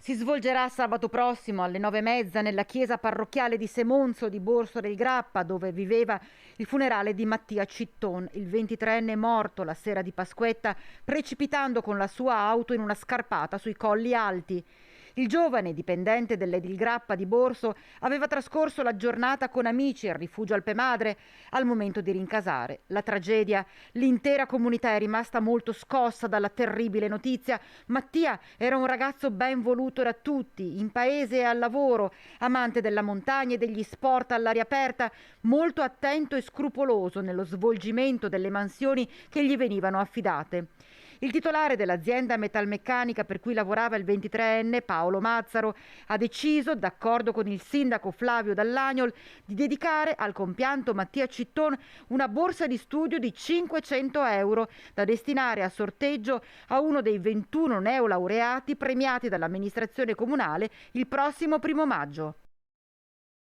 Si svolgerà sabato prossimo alle 9:30 nella chiesa parrocchiale di Semonzo di Borso del Grappa, dove viveva il funerale di Mattia Citton, il 23enne morto la sera di Pasquetta precipitando con la sua auto in una scarpata sui Colli Alti. Il giovane, dipendente dell'Edil Grappa di Borso, aveva trascorso la giornata con amici al rifugio Alpemadre al momento di rincasare. La tragedia, l'intera comunità è rimasta molto scossa dalla terribile notizia. Mattia era un ragazzo ben voluto da tutti, in paese e al lavoro, amante della montagna e degli sport all'aria aperta, molto attento e scrupoloso nello svolgimento delle mansioni che gli venivano affidate. Il titolare dell'azienda metalmeccanica per cui lavorava il 23enne, Paolo Mazzaro, ha deciso, d'accordo con il sindaco Flavio Dall'Agnol, di dedicare al compianto Mattia Citton una borsa di studio di 500 euro da destinare a sorteggio a uno dei 21 neolaureati premiati dall'amministrazione comunale il prossimo 1° maggio.